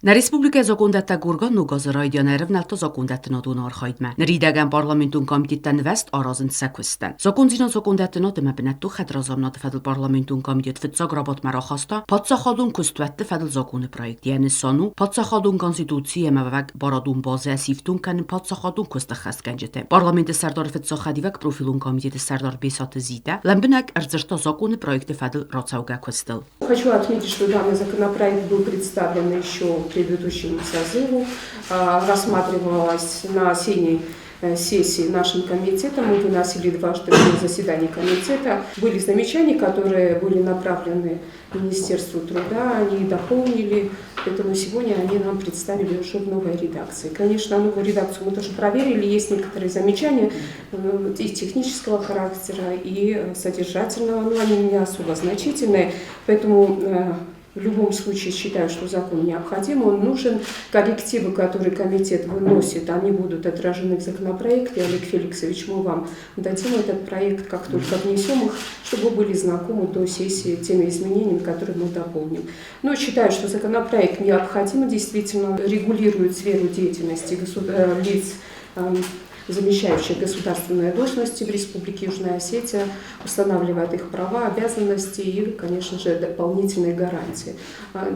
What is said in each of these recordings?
Na Respublika Zakondetta Gurgan Nugaza rajdianerv nálta Zakondetta adón arhajdme. Na ridegen parlamentum komiteten vest arazent szekuszten. Zakonzina Zakondetta nad mebnettu hedrazamnat fedel parlamentum komitet fit zagrabat már ahaszta, patsachadun köztvette fedel zakone projekt jeni sanu, patsachadun konstitúcie meveg baradun baze szívtunk ken patsachadun köztechesz kenjete. Parlamenti szerdar fit zachadivek profilun komitete szerdar бесаты зита, lembenek erzerta zakone projekte fedel racauga köztel. Хочу отметить, что данный законопроект был представлен еще предыдущему созыву, рассматривалась на осенней сессии нашим комитетом. Мы выносили дважды на заседании комитета. Были замечания, которые были направлены Министерству труда, они дополнили, поэтому сегодня они нам представили уже в новой редакции. Конечно, новую редакцию мы тоже проверили, есть некоторые замечания и технического характера, и содержательного, но они не особо значительные, поэтому в любом случае считаю, что закон необходим, он нужен. Коррективы, которые комитет выносит, они будут отражены в законопроекте. Олег Феликсович, мы вам дадим этот проект, как только внесем их, чтобы вы были знакомы до сессии теми изменениями, которые мы дополним. Но считаю, что законопроект необходим, действительно регулирует сферу деятельности лиц, замещающих государственные должности в Республике Южная Осетия, устанавливает их права, обязанности и, конечно же, дополнительные гарантии.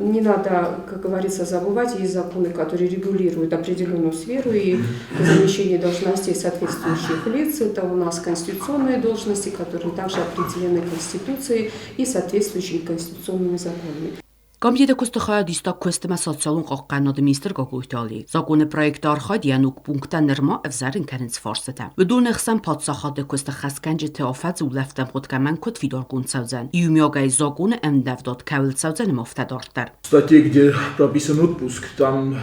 Не надо, как говорится, забывать, есть законы, которые регулируют определенную сферу и замещение должностей соответствующих лиц. Это у нас конституционные должности, которые также определены Конституцией и соответствующими конституционными законами. Komitete köztechajad isztak közteme szociálunk akkánnad miniszter gagújtali. Zakone projekte arhajd januk punkten nirma evzerin kerenc farsete. بدون خسن پادساخاد köztechesz kenjete afadz uleftem hodkamen kod fidorgun cauzen. Iumiogai zakone emdevdot kaul cauzen moftedorter. Статья, где прописан отпуск, там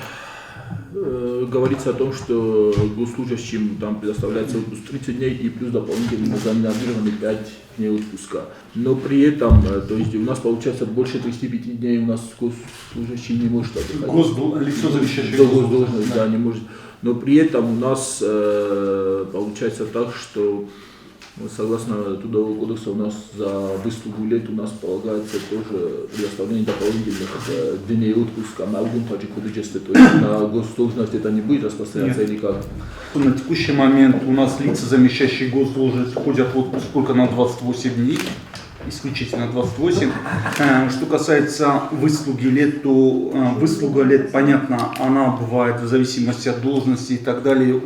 говорится о том, что госслужащим там предоставляется отпуск 30 дней и плюс дополнительно занормированные 5 дней отпуска. Но при этом, то есть у нас получается больше 35 дней у нас госслужащий не может отдыхать. Лицо завещающее госдолжность, да, не может. Но при этом у нас получается так, что согласно Трудового кодекса у нас за выслугу лет у нас полагается тоже предоставление дополнительных дней отпуска на Угунтаджи Кодыджесте, то есть на госдолжность это не будет распространяться или как? На текущий момент у нас лица, замещающие госдолжность, ходят в отпуск только на 28 дней, исключительно 28. Что касается выслуги лет, то выслуга лет, понятно, она бывает в зависимости от должности и так далее.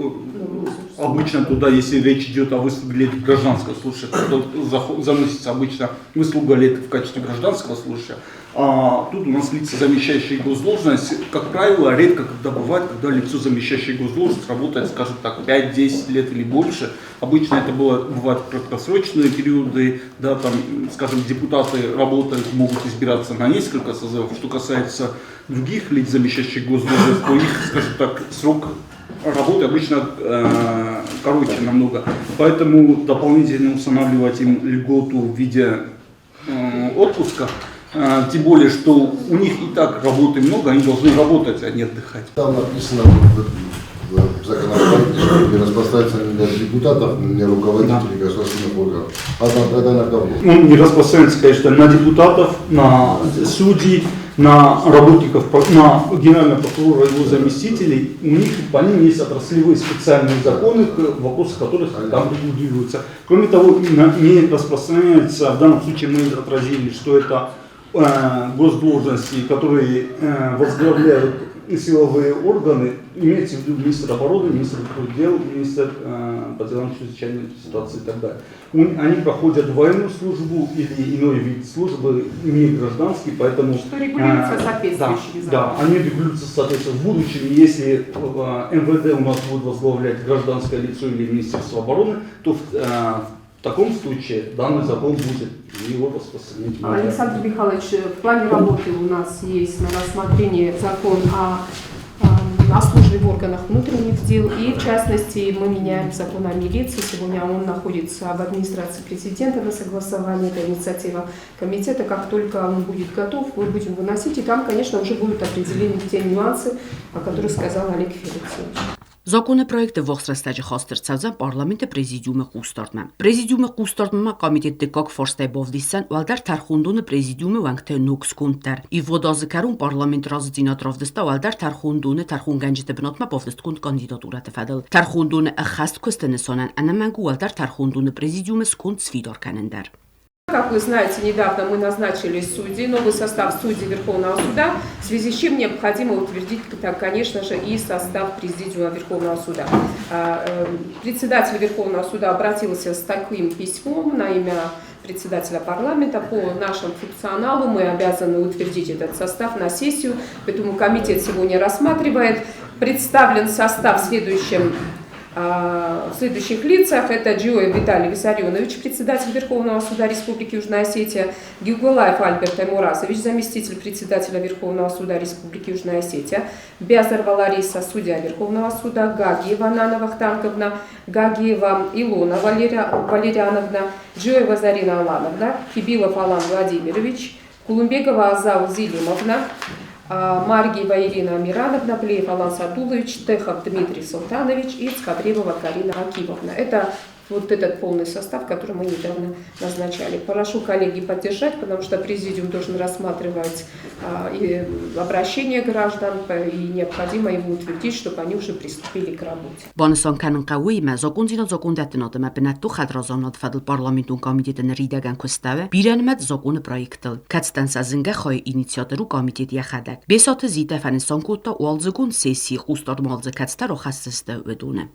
Обычно туда, если речь идет о выслуге лет гражданского служащего, то заносится обычно выслуга лет в качестве гражданского служащего. А тут у нас лица, замещающие госдолжность, как правило, редко когда бывает, когда лицо, замещающее госдолжность, работает, скажем так, 5-10 лет или больше. Обычно это бывают краткосрочные периоды, да, там, скажем, депутаты работают, могут избираться на несколько созывов. Что касается других лиц, замещающих госдолжность, то их, скажем так, срок работы обычно короче намного. Поэтому дополнительно устанавливать им льготу в виде отпуска, тем более, что у них и так работы много, они должны работать, а не отдыхать. Там написано в законопроекте, что не распространяется ни для депутатов, ни для руководителей государственных органов. А это на кого? Он не распространяется, конечно, на депутатов, на судей, на работников, на генерального прокурора и его заместителей. У них по ним есть отраслевые специальные законы, вопросы которых там регулируются. Кроме того, не распространяется, в данном случае мы отразили, что это госдолжности, которые возглавляют силовые органы, имеется в виду министр обороны, министр внутренних дел, министр по делам чрезвычайной ситуации и так далее. Они проходят военную службу или иной вид службы, не гражданский, поэтому... Что регулируется соответствующими законами. Да, они регулируются соответственно в будущем. Если МВД у нас будет возглавлять гражданское лицо или Министерство обороны, то в таком случае данный закон будет его распространить. Александр Михайлович, в плане работы у нас есть на рассмотрении закон о службе в органах внутренних дел, и в частности мы меняем закон о милиции. Сегодня он находится в администрации президента на согласовании, это инициатива комитета. Как только он будет готов, мы будем выносить, и там, конечно, уже будут определены те нюансы, о которых сказал Олег Феликсович. Законопроекտը ողջրստաճի խոստրցազան parlamentă prezidiumը խուստորնը։ Prezidiumը խուստորնը կոմիտետ դեկոք ֆորստեբովդիսան ուալդար թարխունդունը prezidiumը վանկթե նուքս կունտեր։ И водозыкарун парламент раззинатровдыста уалдар թարխունդունը թարխունգանջիտ բնոտմա բովդստկունտ կանդիդատուրա տվադել։ Թարխունդունը ախաստ կոստենեսոնան անամանգու ուալդար թարխունդունը prezidiumը скунт свидор канендар։ Как вы знаете, недавно мы назначили судей, новый состав судей Верховного суда, в связи с чем необходимо утвердить, конечно же, и состав Президиума Верховного суда. Председатель Верховного суда обратился с таким письмом на имя председателя парламента. По нашему функционалу мы обязаны утвердить этот состав на сессию, поэтому комитет сегодня рассматривает. Представлен состав в следующих лицах. Это Джиоев Виталий Виссарионович, председатель Верховного суда Республики Южная Осетия, Гюгулаев Альберт Аймуразович, заместитель председателя Верховного суда Республики Южная Осетия, Бязарова Лариса, судья Верховного суда, Гагиева Нана Вахтанговна, Гагиева Илона Валерьяновна, Джиоева Зарина Алановна, Кибилов Алан Владимирович, Кулумбекова Азау Зилимовна, Маргиева Ирина Амирановна, Плеев Алан Садулович, Техов Дмитрий Султанович и Скобревова Карина Акимовна. Это вот этот полный состав, который мы недавно назначали. Прошу коллеги поддержать, потому что президиум должен рассматривать и обращение граждан, и необходимо его утвердить, чтобы они уже приступили к работе. Բանսան կանն կավույմը զոկունձինո զոկունդետնոտը մապնատու խադրազոնոտ ֆադլ պարլամենտուն կոմիտետն ռիդագան կստավը բիրանմետ զոկունը պրոյեկտել կացտանսա զնգախոյ ինիցիատորու կոմիտետ яхадակ բեսոթը զիտեֆանն սոնկուտա ուալզգուն սեսի խուստորմալզը կացտարո խասստը վդունը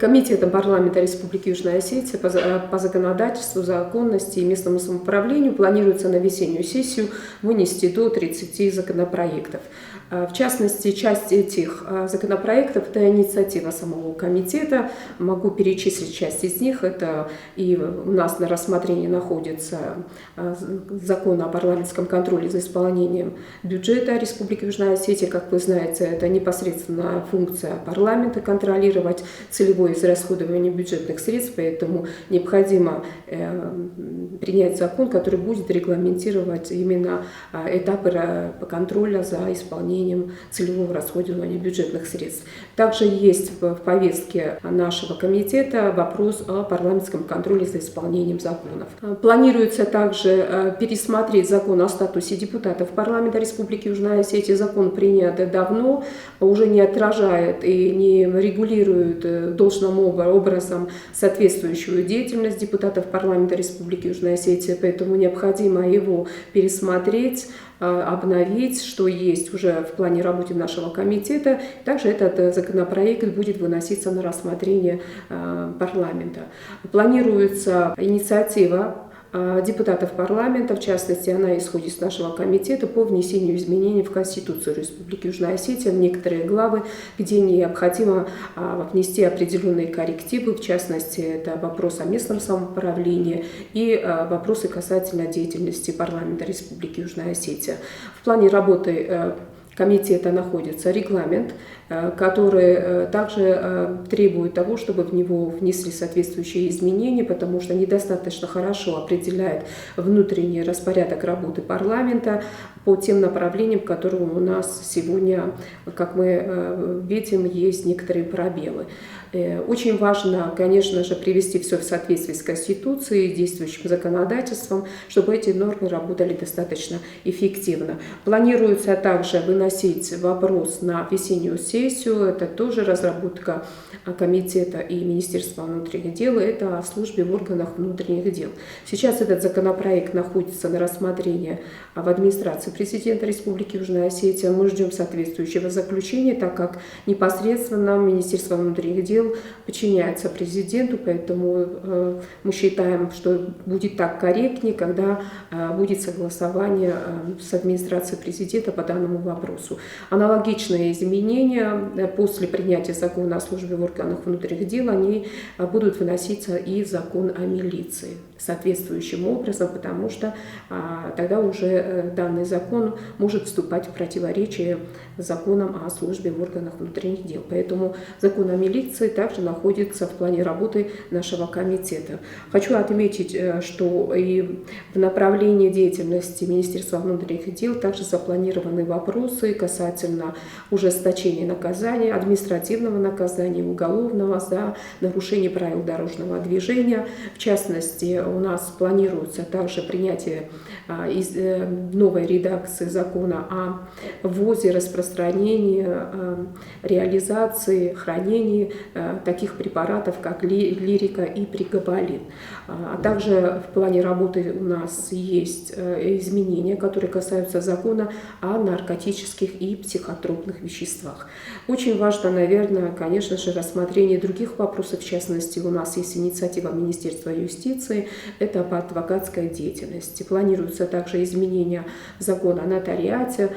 Комитетом парламента Республики Южная Осетия по законодательству, законности и местному самоуправлению планируется на весеннюю сессию вынести до 30 законопроектов. В частности, часть этих законопроектов – это инициатива самого комитета. Могу перечислить часть из них. Это и у нас на рассмотрении находится закон о парламентском контроле за исполнением бюджета Республики Южная Осетия. Как вы знаете, это непосредственно функция парламента – контролировать целевое израсходование бюджетных средств, поэтому необходимо принять закон, который будет регламентировать именно этапы контроля за исполнением целевого расходования бюджетных средств. Также есть в повестке нашего комитета вопрос о парламентском контроле за исполнением законов. Планируется также пересмотреть закон о статусе депутатов парламента Республики Южная Осетия. Закон принят давно, уже не отражает и не регулирует должным образом соответствующую деятельность депутатов парламента Республики Южная Осетия, поэтому необходимо его пересмотреть, обновить, что есть уже в плане работы нашего комитета. Также этот законопроект будет выноситься на рассмотрение парламента. Планируется инициатива депутатов парламента, в частности, она исходит из нашего комитета по внесению изменений в Конституцию Республики Южная Осетия, в некоторые главы, где необходимо внести определенные коррективы, в частности, это вопрос о местном самоуправлении и вопросы касательно деятельности парламента Республики Южная Осетия. В плане работы комитета находится регламент, который также требует того, чтобы в него внесли соответствующие изменения, потому что недостаточно хорошо определяет внутренний распорядок работы парламента по тем направлениям, которые у нас сегодня, как мы видим, есть некоторые пробелы. Очень важно, конечно же, привести все в соответствие с Конституцией, действующим законодательством, чтобы эти нормы работали достаточно эффективно. Планируется также выносить вопрос на весеннюю сессию. Это тоже разработка комитета и Министерства внутренних дел. Это о службе в органах внутренних дел. Сейчас этот законопроект находится на рассмотрении в администрации президента Республики Южная Осетия. Мы ждем соответствующего заключения, так как непосредственно Министерство внутренних дел подчиняется президенту, поэтому мы считаем, что будет так корректнее, когда будет согласование с администрацией президента по данному вопросу. Аналогичные изменения после принятия закона о службе в органах внутренних дел, они будут выноситься и в закон о милиции. соответствующим образом, потому что тогда уже данный закон может вступать в противоречие с законом о службе в органах внутренних дел. Поэтому закон о милиции также находится в плане работы нашего комитета. Хочу отметить, что и в направлении деятельности Министерства внутренних дел также запланированы вопросы касательно ужесточения наказания, административного наказания, уголовного за нарушение правил дорожного движения. В частности, у нас планируется также принятие из новой редакции закона о ввозе, распространении, реализации, хранении таких препаратов, как лирика и пригабалин. А также в плане работы у нас есть изменения, которые касаются закона о наркотических и психотропных веществах. Очень важно, наверное, конечно же, рассмотрение других вопросов. В частности, у нас есть инициатива Министерства юстиции, это по адвокатской деятельности. Планируется также изменения закона о нотариате.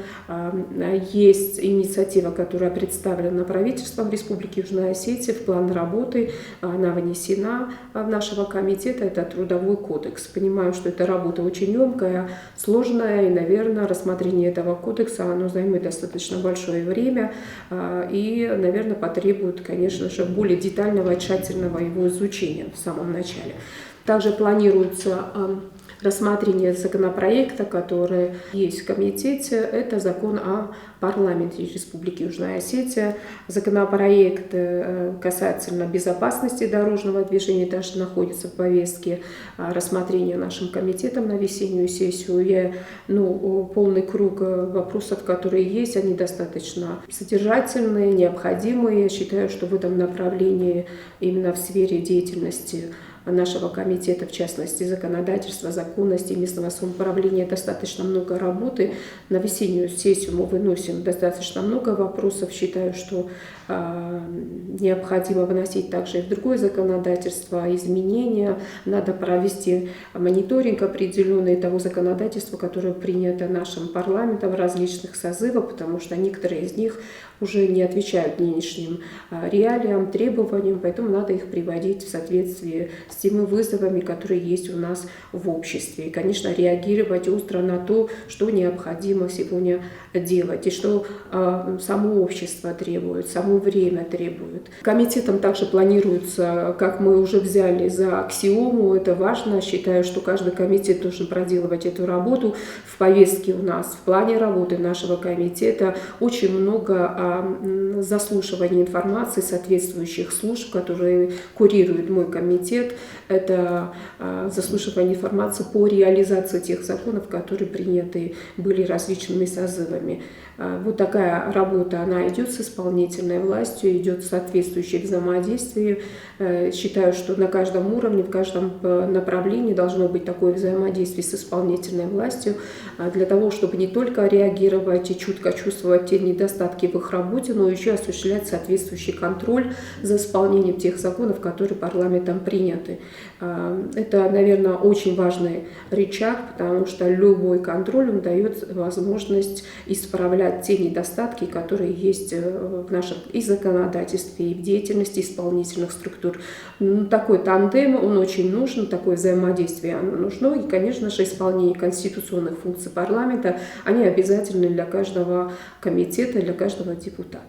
Есть инициатива, которая представлена правительством Республики Южная Осетия. В план работы она внесена в нашего комитета. Это Трудовой кодекс. Понимаю, что эта работа очень емкая, сложная, и, наверное, рассмотрение этого кодекса оно займет достаточно большое время и, наверное, потребует, конечно же, более детального и тщательного его изучения в самом начале. Также планируется рассмотрение законопроекта, который есть в комитете, это закон о парламенте Республики Южная Осетия. Законопроект касательно безопасности дорожного движения также находится в повестке рассмотрения нашим комитетом на весеннюю сессию. Полный круг вопросов, которые есть, они достаточно содержательные, необходимые. Я считаю, что в этом направлении именно в сфере деятельности нашего комитета, в частности, законодательства, законности, местного самоуправления, достаточно много работы. На весеннюю сессию мы выносим достаточно много вопросов. Считаю, что необходимо вносить также и в другое законодательство изменения. Надо провести мониторинг определенный того законодательства, которое принято нашим парламентом в различных созывах, потому что некоторые из них уже не отвечают нынешним реалиям, требованиям, поэтому надо их приводить в соответствие с теми вызовами, которые есть у нас в обществе. И, конечно, реагировать остро на то, что необходимо сегодня делать, и что само общество требует, само время требует. Комитетом также планируется, как мы уже взяли за аксиому, это важно, считаю, что каждый комитет должен проделывать эту работу. В повестке у нас, в плане работы нашего комитета очень много заслушивания информации соответствующих служб, которые курирует мой комитет. Это заслушивание информации по реализации тех законов, которые приняты были различными созывами. Вот такая работа, она идет с исполнительной властью, идет соответствующее взаимодействие. Считаю, что на каждом уровне, в каждом направлении должно быть такое взаимодействие с исполнительной властью для того, чтобы не только реагировать и чутко чувствовать те недостатки в их работе, но еще осуществлять соответствующий контроль за исполнением тех законов, которые парламентом приняты. Это, наверное, очень важный рычаг, потому что любой контроль он дает возможность исправлять те недостатки, которые есть в нашем и законодательстве, и в деятельности исполнительных структур. Такой тандем, он очень нужен, такое взаимодействие оно нужно. И, конечно же, исполнение конституционных функций парламента, они обязательны для каждого комитета, для каждого депутата.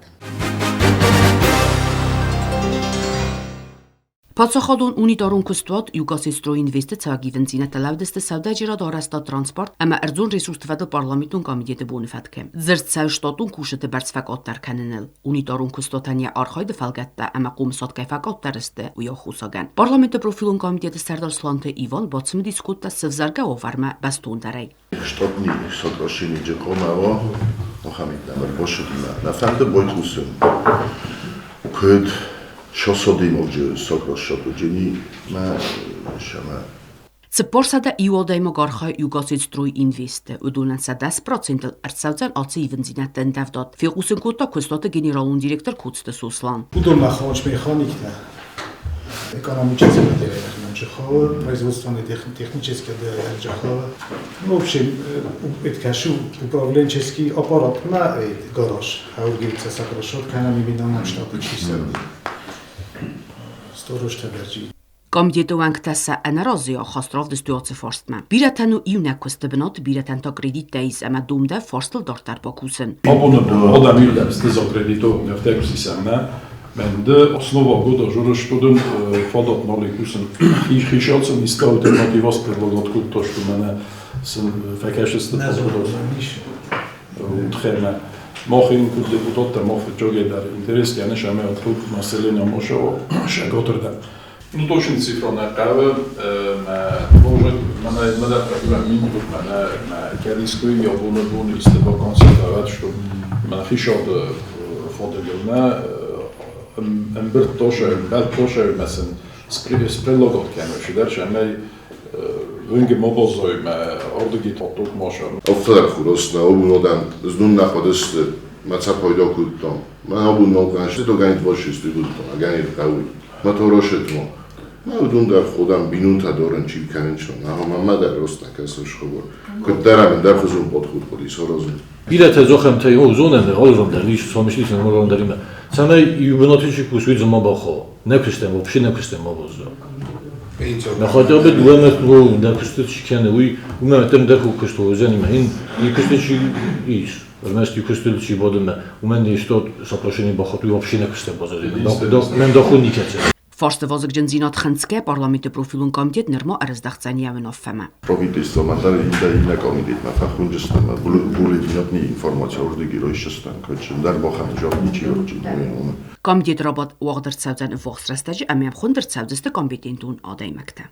Փոխադուն ունիտորուն քստուատ յուգասիստրոին վեստը ցագի վնցինը լավդստը սավդաջիրա դարաստա տրանսպորտ ամա արձուն ռեսուրս տվադը պարլամենտուն կամիտետը բոնիֆատքը զրցայ շտոտուն քուշտը բարձվակ օտտարքաննել ունիտորուն քստոտանիա արխայդը ֆալգատտա ամա կոմսոտ կայֆակ օտտարստը ու յոխուսագան պարլամենտը պրոֆիլուն կամիտետը սարդար սլանտը իվան բացում դիսկուտա սվզարգա օվարմա բաստուն դարայ Штатни сокращение Джекомао, Мохаммед Намар Бошудима, на фанта Бойтусен. Код Շոսոդի մոջը սոկրոս շոտուջինի մա շամա Цепорсада иодаймо гарха югасицтрой инвесте удунанса 10% арцавзан аци вензинаттен давдат фигусен кота кустата генералун директор Куцте Суслан Удобно хауч механикта экономически Джахова, производственные технические Джахова. В общем, это управленческий аппарат на гараж. Хаургица сокращает, канами минимум штаты чисел. Сторож таберджи. Komitetowank tessa enerozio chostrov destuoce forstma. Biretenu iunekveste benot biretent akrediteis ema dumde forstel dortar bokusen. Abonnement adam üldemszte akreditowane w tego systemne, będę osnowa goda, że sztuden fadat nalikusen i hiszalcem i skał alternatywas predlogatku to, što mene sen fekeseste podrodos. Utcheme. Machin kod deputata mafre jogedar interes yani şame atluk naselenia mošao šegotrda. No точно цифра не кажа, може мене така минут мене кадиско и абонабон исте вакансия дават, што мене хишад фоделна эмберт тоше месен спредлогот кеме шидер шаме винге мобозой ме ордеги тоток машан. Автор хуросна обунодам знун находест мацапойдо куттом. Мен обуноган што ганит вошисти куттом, ганит кауи. Моторошетмо. Мавдундар خودم بینون دارن چی کنن چون نه ما در راست نکسش خبر که درم در خودم بود خود پلیس ها رازم Bilet zochem tej uzunen rolą der lisz somyślić na rolą derime. Same jubenotyczi kuswidzą mobacho. Nie krystem, bo przy nie krystem obozu. Na chociażby dwuemy tu der krystyci keny uj, umiemy tym dechu krystu zenime in i krystyci iż. Zamiast krystyci bodeme, umeny jest to zaproszenie bochotu i obszy nie krystem bozu. Men dochudnikiece. Forste voze gjenzinot Chentske parlamenti profilun komitet nirmo arzdachcen javnov feme. Правительство мандары и комитет на фахунжестама були винотни информация ордеги ройшестан кочен дар бохан жоб ничего чидуен. Komitet robot uagdert sauzen voxrestej amem khundert sauzeste komitentun adaymakta.